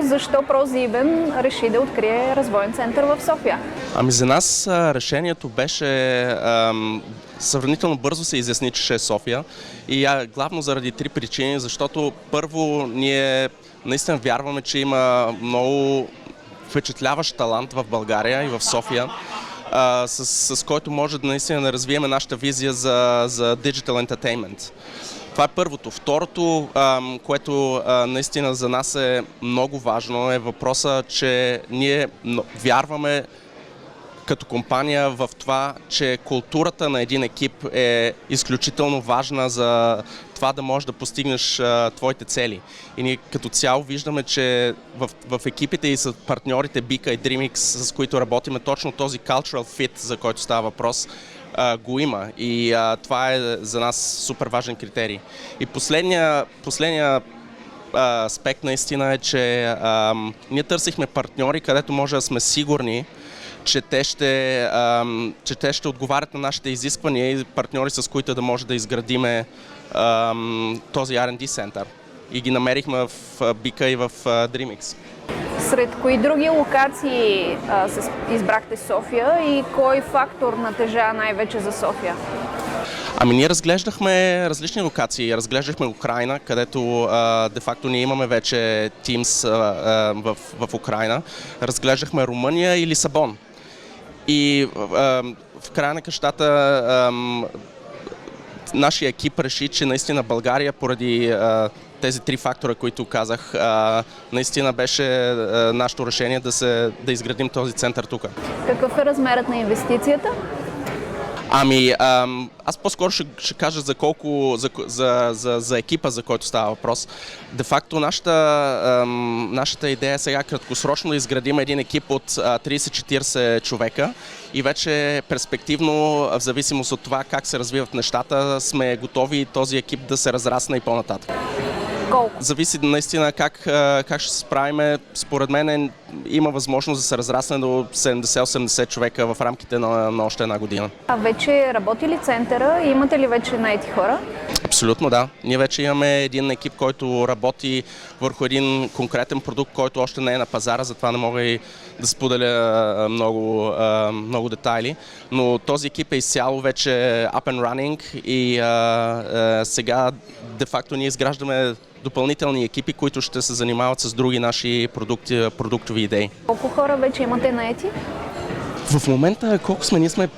защо ProSieben реши да открие развоен център в София? Ами за нас решението беше сравнително бързо се изясни, че ще е София и главно заради три причини, защото първо ние наистина вярваме, че има много впечатляващ талант в България и в София, с който може да наистина да развием нашата визия за Digital Entertainment. Това е първото. Второто, което наистина за нас е много важно, е въпроса, че ние вярваме като компания в това, че културата на един екип е изключително важна за това да можеш да постигнеш твоите цели. И ние като цяло виждаме, че в екипите и с партньорите Bika и DreamX, с които работиме, точно този cultural fit, за който става въпрос, го има. И това е за нас супер важен критерий. И последния аспект наистина е, че ние търсихме партньори, където може да сме сигурни, че те ще отговарят на нашите изисквания и партньори, с които да може да изградиме този R&D център. И ги намерихме в Bika и в DreamX. Сред кои други локации избрахте София и кой фактор натежа най-вече за София? Ами ние разглеждахме различни локации. Разглеждахме Украйна, където де-факто ние имаме вече Teams в Украйна. Разглеждахме Румъния и Лисабон. И в края на къщата нашия екип реши, че наистина България, поради тези три фактора, които казах, наистина беше нашето решение да изградим този център тук. Какъв е размерът на инвестицията? Ами, аз по-скоро ще кажа за екипа, за който става въпрос. Де факто нашата идея е сега краткосрочно да изградим един екип от 30-40 човека и вече перспективно, в зависимост от това как се развиват нещата, сме готови този екип да се разрасне и по-нататък. Колко? Зависи наистина как ще се справим. Според мен има възможност да се разрасне до 70-80 човека в рамките на още една година. А вече работи ли центъра? Имате ли вече наети хора? Абсолютно да. Ние вече имаме един екип, който работи върху един конкретен продукт, който още не е на пазара, затова не мога и да споделя много детайли. Но този екип е изцяло вече up and running и сега де-факто ние изграждаме допълнителни екипи, които ще се занимават с други наши продуктови идеи. Колко хора вече имате наети? В момента колко сме? Ние сме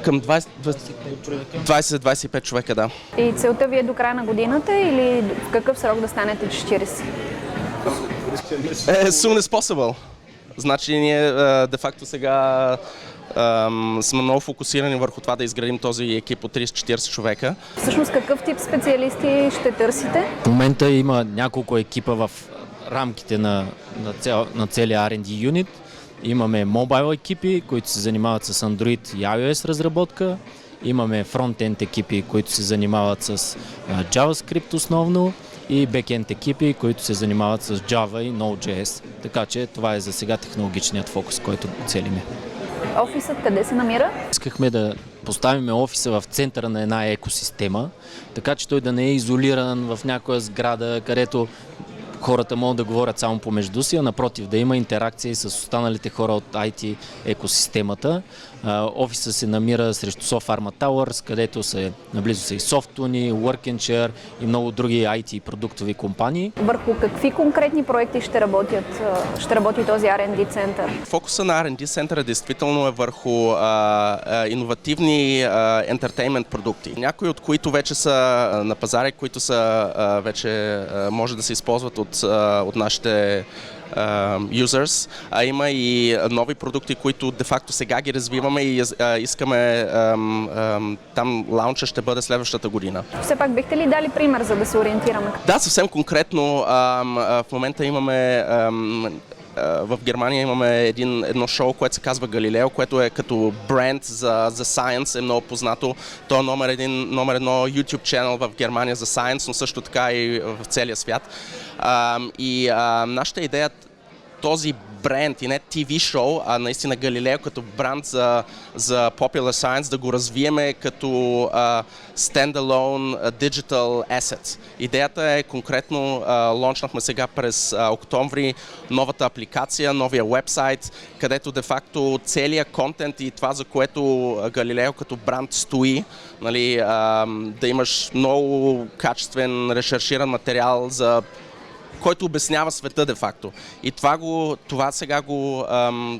към 20-25 човека, да. И целта ви е до края на годината или в какъв срок да станете 40? As soon as possible. Значи ние де-факто сега сме много фокусирани върху това да изградим този екип от 30-40 човека. Всъщност какъв тип специалисти ще търсите? В момента има няколко екипа в рамките на целия R&D юнит. Имаме мобайл екипи, които се занимават с Android и iOS разработка. Имаме фронтенд екипи, които се занимават с JavaScript основно и бекенд екипи, които се занимават с Java и Node.js. Така че това е за сега технологичният фокус, който целиме. Офисът къде се намира? Искахме да поставим офиса в центъра на една екосистема, така че той да не е изолиран в някоя сграда, където хората могат да говорят само помежду си, а напротив да има интеракция с останалите хора от IT екосистемата. Офисът се намира срещу SoftPharma Towers, където наблизо са и Softuni, Work&Share и много други IT продуктови компании. Върху какви конкретни проекти ще работи този R&D център? Фокуса на R&D центъра действително е върху иновативни ентертеймент продукти. Някои от които вече са на пазари, които са вече може да се използват от нашите users, а има и нови продукти, които де-факто сега ги развиваме и искаме там лаунча ще бъде следващата година. Все пак бихте ли дали пример, за да се ориентираме? Да, съвсем конкретно. В момента имаме в Германия имаме едно шоу, което се казва Галилео, което е като бренд за Science, е много познато. То е номер едно YouTube channel в Германия за Science, но също така и в целия свят. Нашата идея този бренд и не TV шоу, а наистина Галилео като бранд за Popular Science да го развиеме като standalone digital asset. Идеята е конкретно, лончнахме сега през октомври новата апликация, новия вебсайт, където де-факто целият контент и това, за което Галилео като бранд стои, нали, да имаш много качествен решерширан материал, който обяснява света де-факто. И това сега го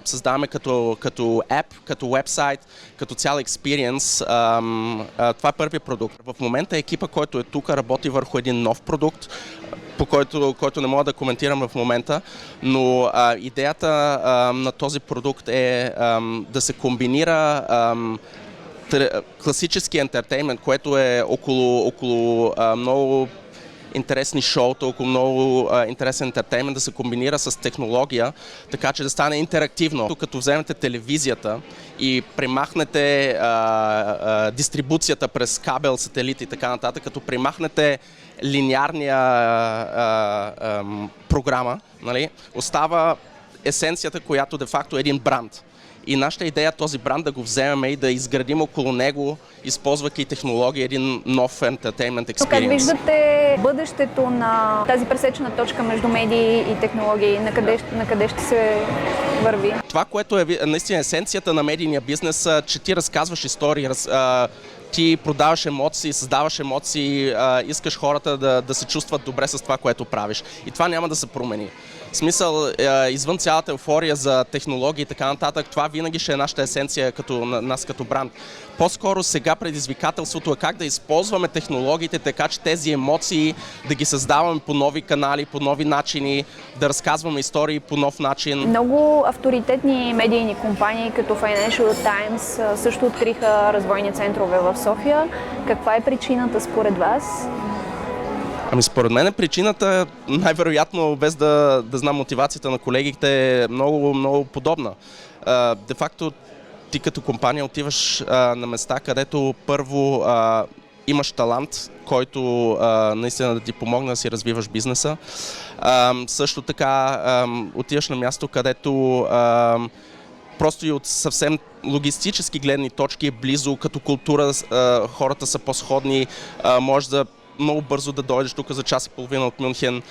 създаваме като ап, като вебсайт, като цял експириенс. Това е първият продукт. В момента екипа, който е тук, работи върху един нов продукт, по който не мога да коментирам в момента, но идеята на този продукт е да се комбинира класически ентертеймент, което е около много интересни шоута, около много интересен ентертеймент, да се комбинира с технология, така че да стане интерактивно. Като вземете телевизията и премахнете дистрибуцията през кабел, сателит и така нататък, като премахнете линеарния програма, нали, остава есенцията, която де-факто е един бранд. И нашата идея е този бранд да го вземем и да изградим около него, използвайки технология, един нов entertainment experience. Как виждате бъдещето на тази пресечна точка между медии и технологии? На къде ще се върви? Това, което е наистина есенцията на медийния бизнес, че ти разказваш истории, ти продаваш емоции, създаваш емоции, искаш хората да се чувстват добре с това, което правиш. И това няма да се промени. В смисъл, извън цялата еуфория за технологии и така нататък, това винаги ще е нашата есенция нас като бранд. По-скоро сега предизвикателството е как да използваме технологиите, така че тези емоции да ги създаваме по нови канали, по нови начини, да разказваме истории по нов начин. Много авторитетни медийни компании, като Financial Times, също откриха развойни центрове в София. Каква е причината според вас? Ами според мен причината, най-вероятно, без да знам мотивацията на колегите, е много подобна. Де-факто ти като компания отиваш на места, където първо имаш талант, който наистина да ти помогне да си развиваш бизнеса. Също така отиваш на място, където просто и от съвсем логистически гледни точки е близо, като култура хората са по-сходни, може да много бързо да дойдеш тук за час и половина от Мюнхен.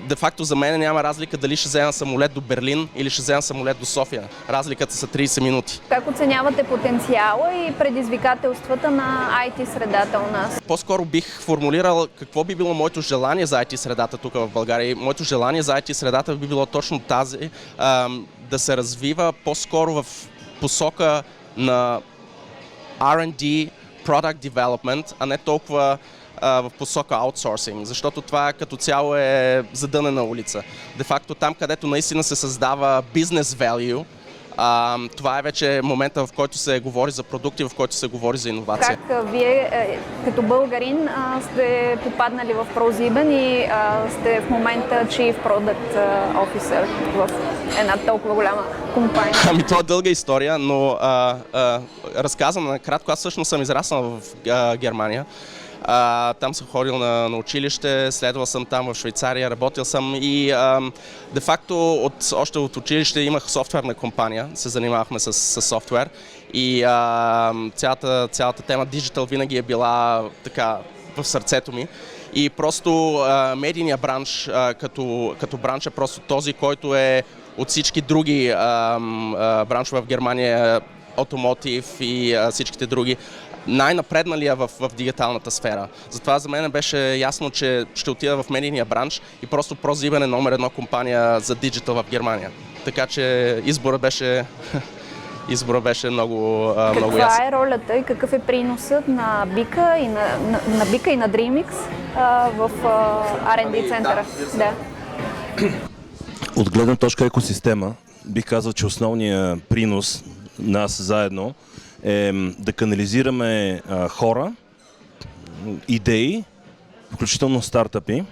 Де-факто за мен няма разлика дали ще взема самолет до Берлин или ще взема самолет до София. Разликата са 30 минути. Как оценявате потенциала и предизвикателствата на IT средата у нас? По-скоро бих формулирал какво би било моето желание за IT средата тук в България. Моето желание за IT средата би било точно тази, да се развива по-скоро в посока на R&D, product development, а не толкова в посока аутсорсинг, защото това като цяло е задънена улица. Де-факто там, където наистина се създава business value, това е вече момента, в който се говори за продукти, в който се говори за иновация. Как вие, като българин, сте попаднали в ProSieben и сте в момента Chief Product Officer в една толкова голяма компания? Ами това е дълга история, но разказвам накратко. Аз всъщност съм израснал в Германия. Там съм ходил на училище, следвал съм там в Швейцария, работил съм и де-факто още от училище имах софтуерна компания, се занимавахме с софтуер и цялата тема диджитал винаги е била така в сърцето ми. И просто медийния бранш като бранш е просто този, който е от всички други браншове в Германия, Automotive и всичките други, най-напредналия в дигиталната сфера. Затова за мен беше ясно, че ще отида в медийния бранш и просто ProSieben е номер 1 компания за диджитал в Германия. Така че избора беше много ясен. Каква е ролята и какъв е приносът на Бика и на DreamX в R&D центъра? Да. От гледна точка екосистема, бих казал, че основният принос нас заедно е да канализираме хора, идеи, включително стартъпи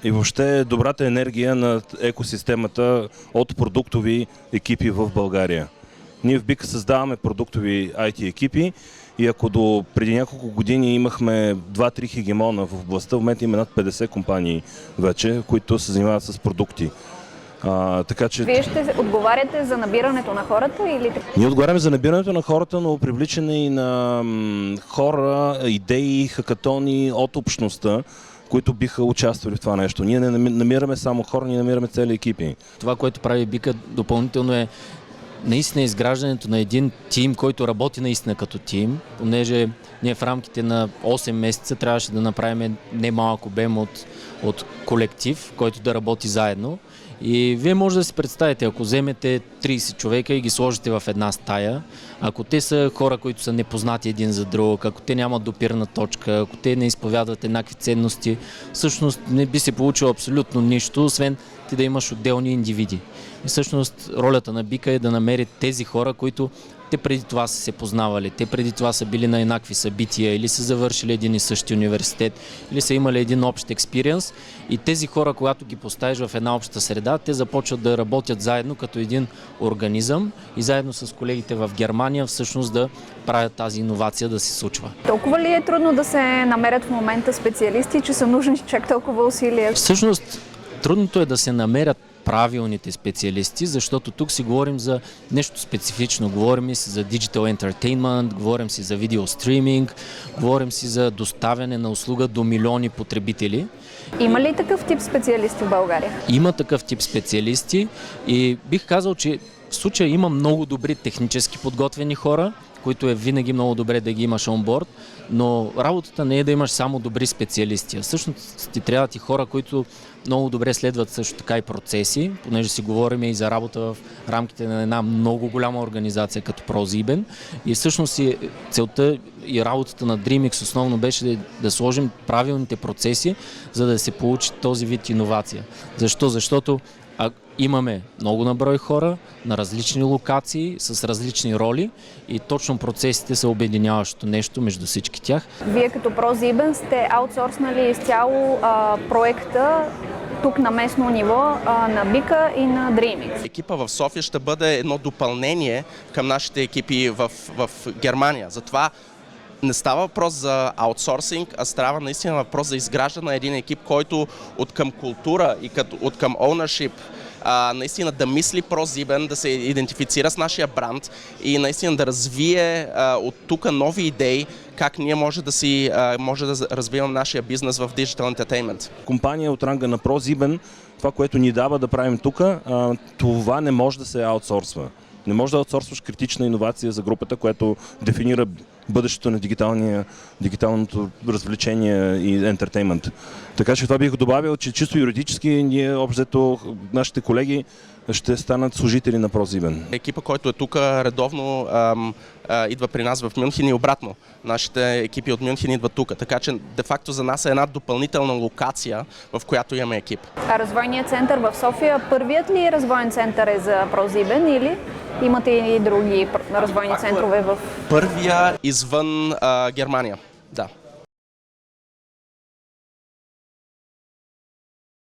и въобще добрата енергия на екосистемата от продуктови екипи в България. Ние в Бика създаваме продуктови IT екипи и ако до преди няколко години имахме 2-3 хегемона в областта, в момента има над 50 компании вече, които се занимават с продукти. Така че Вие ще отговаряте за набирането на хората или... ние отговаряме за набирането на хората, но привличане и на хора, идеи, хакатони от общността, които биха участвали в това нещо. Ние не намираме само хора, ние намираме цели екипи. Това, което прави Бика допълнително е наистина изграждането на един тим, който работи наистина като тим, понеже ние в рамките на 8 месеца трябваше да направим немалък обем от колектив, който да работи заедно. И вие може да си представите, ако вземете 30 човека и ги сложите в една стая, ако те са хора, които са непознати един за друг, ако те нямат допирна точка, ако те не изповядват еднакви ценности, всъщност не би се получило абсолютно нищо, освен ти да имаш отделни индивиди. И всъщност ролята на Бика е да намери тези хора, които те преди това са се познавали, те преди това са били на еднакви събития или са завършили един и същи университет, или са имали един общ експириенс и тези хора, когато ги поставиш в една обща среда, те започват да работят заедно като един организъм и заедно с колегите в Германия всъщност да правят тази иновация да се случва. Толкова ли е трудно да се намерят в момента специалисти, че са нужни чак толкова усилия? Всъщност трудното е да се намерят правилните специалисти, защото тук си говорим за нещо специфично. Говорим си за digital entertainment, говорим си за видеостриминг, говорим си за доставяне на услуга до милиони потребители. Има ли такъв тип специалисти в България? Има такъв тип специалисти и бих казал, че в случая има много добри технически подготвени хора, които е винаги много добре да ги имаш онборд, но работата не е да имаш само добри специалисти. Всъщност ти трябват и хора, които много добре следват също така и процеси, понеже си говорим и за работа в рамките на една много голяма организация като ProSieben. И всъщност целта и работата на DreamX основно беше да сложим правилните процеси, за да се получи този вид иновация. Защо? Защото имаме много наброй хора на различни локации, с различни роли и точно процесите са обединяващото нещо между всички тях. Вие като ProSieben сте аутсорснали изцяло проекта тук на местно ниво на Бика и на DreamX. Екипа в София ще бъде едно допълнение към нашите екипи в Германия. Затова не става въпрос за аутсорсинг, а става наистина въпрос за изграждане на един екип, който от към култура и от към ownership наистина да мисли ProSieben, да се идентифицира с нашия бранд и наистина да развие от тук нови идеи, как ние може да развиваме нашия бизнес в Digital Entertainment. Компания от ранга на ProSieben, това, което ни дава да правим тук, това не може да се аутсорсва. Не можеш да аутсорсваш критична иновация за групата, която дефинира бъдещето на дигиталното развлечение и ентертеймент. Така че това бих добавил, че чисто юридически ние общо нашите колеги ще станат служители на ProSieben. Екипа, който е тук редовно идва при нас в Мюнхен и обратно. Нашите екипи от Мюнхен идват тук, така че де-факто за нас е една допълнителна локация, в която имаме екип. А развойният център в София, първият ли развоен център е за ProSieben или имате и други развойни центрове в... Първия извън Германия, да.